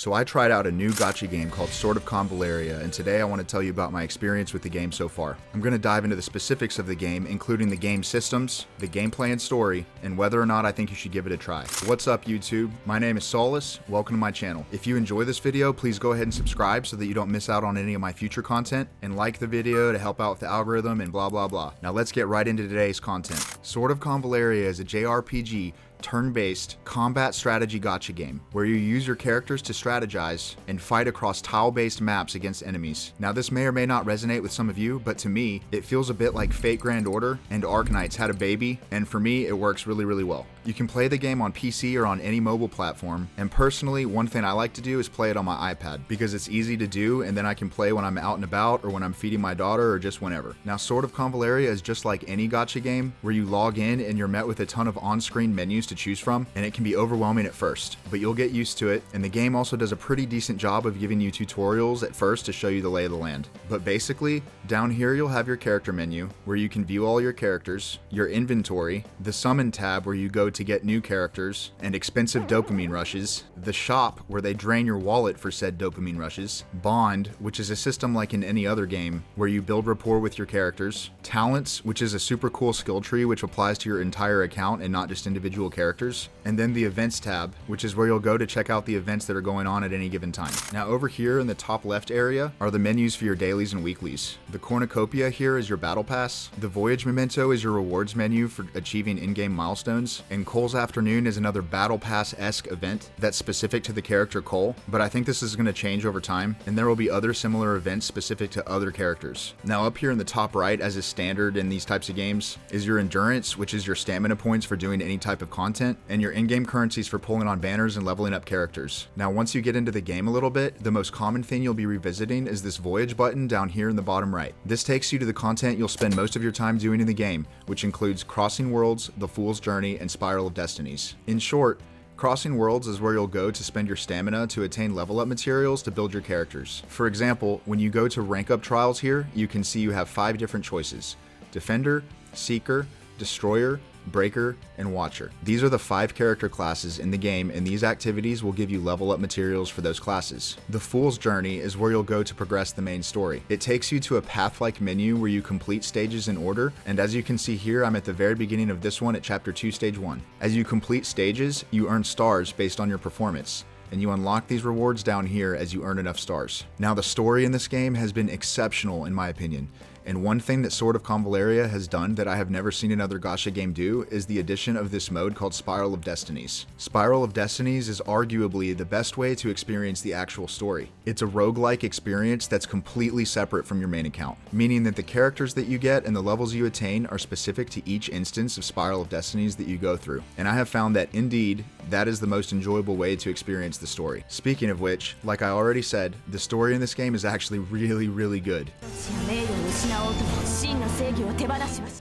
So I tried out a new gacha game called Sword of Convallaria, and today I want to tell you about my experience with the game so far. I'm going to dive into the specifics of the game, including the game systems, the gameplay and story, and whether or not I think you should give it a try. What's up YouTube? My name is Solus, welcome to my channel. If you enjoy this video, please go ahead and subscribe so that you don't miss out on any of my future content, and like the video to help out with the algorithm and blah blah blah. Now let's get right into today's content. Sword of Convallaria is a JRPG turn-based combat strategy gacha game where you use your characters to strategize and fight across tile-based maps against enemies. Now this may or may not resonate with some of you, but to me it feels a bit like Fate Grand Order and Arknights had a baby, and for me it works really well. You can play the game on PC or on any mobile platform, and personally one thing I like to do is play it on my iPad because it's easy to do, and then I can play when I'm out and about or when I'm feeding my daughter or just whenever. Now Sword of Convallaria is just like any gacha game where you log in and you're met with a ton of on-screen menus to choose from, and it can be overwhelming at first, but you'll get used to it, and the game also does a pretty decent job of giving you tutorials at first to show you the lay of the land. But basically, down here you'll have your character menu where you can view all your characters, your inventory, the summon tab where you go to get new characters and expensive dopamine rushes, the shop where they drain your wallet for said dopamine rushes, bond, which is a system like in any other game where you build rapport with your characters, talents, which is a super cool skill tree which applies to your entire account and not just individual characters, and then the events tab, which is where you'll go to check out the events that are going on at any given time. Now over here in the top left area are the menus for your dailies and weeklies. The cornucopia here is your battle pass, the voyage memento is your rewards menu for achieving in-game milestones, and Cole's Afternoon is another battle pass-esque event that's specific to the character Cole, but I think this is going to change over time, and there will be other similar events specific to other characters. Now up here in the top right, as is standard in these types of games, is your endurance, which is your stamina points for doing any type of content, and your in-game currencies for pulling on banners and leveling up characters. Now once you get into the game a little bit, the most common thing you'll be revisiting is this voyage button down here in the bottom right. This takes you to the content you'll spend most of your time doing in the game, which includes Crossing Worlds, The Fool's Journey, and Spiral of Destinies. In short, Crossing Worlds is where you'll go to spend your stamina to attain level up materials to build your characters. For example, when you go to rank up trials here, you can see you have 5 different choices: Defender, Seeker, Destroyer, Breaker, and Watcher. These are the 5 character classes in the game, and these activities will give you level up materials for those classes. The Fool's Journey is where you'll go to progress the main story. It takes you to a path-like menu where you complete stages in order, and as you can see here, I'm at the very beginning of this one at Chapter 2, Stage 1. As you complete stages, you earn stars based on your performance, and you unlock these rewards down here as you earn enough stars. Now the story in this game has been exceptional in my opinion, and one thing that Sword of Convallaria has done that I have never seen another gacha game do is the addition of this mode called Spiral of Destinies. Spiral of Destinies is arguably the best way to experience the actual story. It's a roguelike experience that's completely separate from your main account, meaning that the characters that you get and the levels you attain are specific to each instance of Spiral of Destinies that you go through. And I have found that indeed, that is the most enjoyable way to experience the story. Speaking of which, like I already said, the story in this game is actually really good.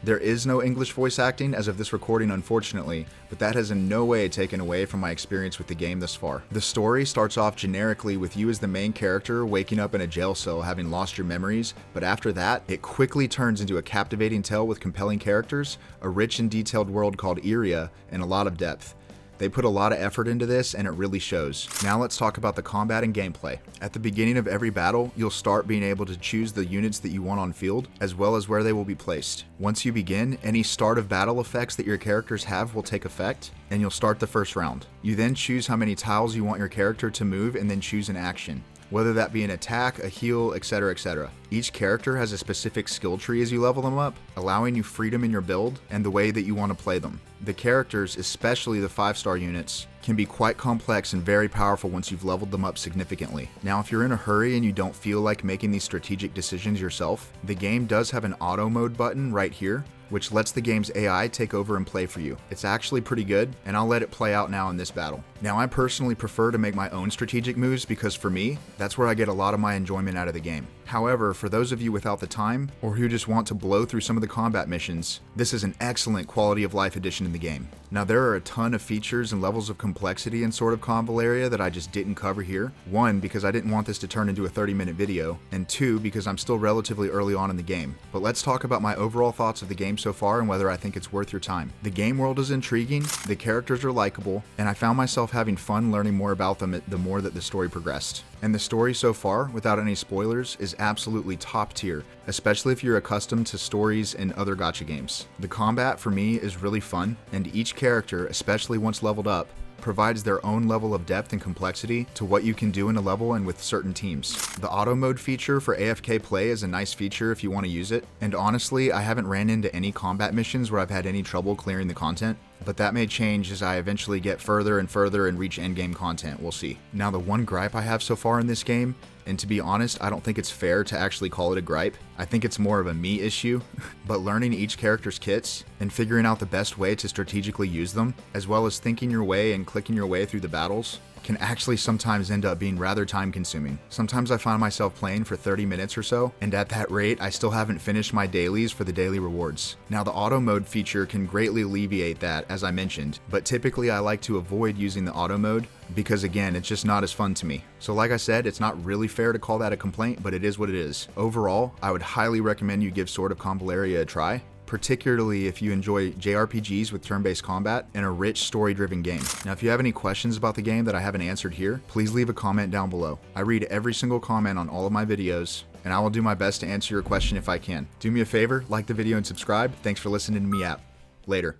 There is no English voice acting as of this recording, unfortunately, but that has in no way taken away from my experience with the game thus far. The story starts off generically with you as the main character waking up in a jail cell having lost your memories, but after that, it quickly turns into a captivating tale with compelling characters, a rich and detailed world called Iria, and a lot of depth. They put a lot of effort into this, and it really shows. Now let's talk about the combat and gameplay. At the beginning of every battle, you'll start being able to choose the units that you want on field, as well as where they will be placed. Once you begin, any start of battle effects that your characters have will take effect, and you'll start the first round. You then choose how many tiles you want your character to move, and then choose an action, whether that be an attack, a heal, etc, etc. Each character has a specific skill tree as you level them up, allowing you freedom in your build and the way that you want to play them. The characters, especially the 5-star units, can be quite complex and very powerful once you've leveled them up significantly. Now if you're in a hurry and you don't feel like making these strategic decisions yourself, the game does have an auto mode button right here, which lets the game's AI take over and play for you. It's actually pretty good, and I'll let it play out now in this battle. Now I personally prefer to make my own strategic moves because for me, that's where I get a lot of my enjoyment out of the game. However, for those of you without the time, or who just want to blow through some of the combat missions, this is an excellent quality of life addition to in the game. Now, there are a ton of features and levels of complexity in Sword of Convallaria that I just didn't cover here. One, because I didn't want this to turn into a 30-minute video, and two, because I'm still relatively early on in the game. But let's talk about my overall thoughts of the game so far and whether I think it's worth your time. The game world is intriguing, the characters are likable, and I found myself having fun learning more about them the more that the story progressed. And the story so far, without any spoilers, is absolutely top tier, especially if you're accustomed to stories in other gacha games. The combat for me is really fun, and each character, especially once leveled up, provides their own level of depth and complexity to what you can do in a level and with certain teams. The auto mode feature for AFK play is a nice feature if you want to use it, and honestly, I haven't ran into any combat missions where I've had any trouble clearing the content, but that may change as I eventually get further and further and reach endgame content, we'll see. Now, the one gripe I have so far in this game, and to be honest, I don't think it's fair to actually call it a gripe. I think it's more of a me issue, but learning each character's kits and figuring out the best way to strategically use them, as well as thinking your way and clicking your way through the battles, can actually sometimes end up being rather time consuming. Sometimes I find myself playing for 30 minutes or so, and at that rate, I still haven't finished my dailies for the daily rewards. Now, the auto mode feature can greatly alleviate that, as I mentioned, but typically I like to avoid using the auto mode because, again, it's just not as fun to me. So like I said, it's not really fair to call that a complaint, but it is what it is. Overall, I would highly recommend you give Sword of Convallaria a try, particularly if you enjoy JRPGs with turn-based combat and a rich story-driven game. Now, if you have any questions about the game that I haven't answered here, please leave a comment down below. I read every single comment on all of my videos, and I will do my best to answer your question if I can. Do me a favor, like the video and subscribe. Thanks for listening to me out. Later.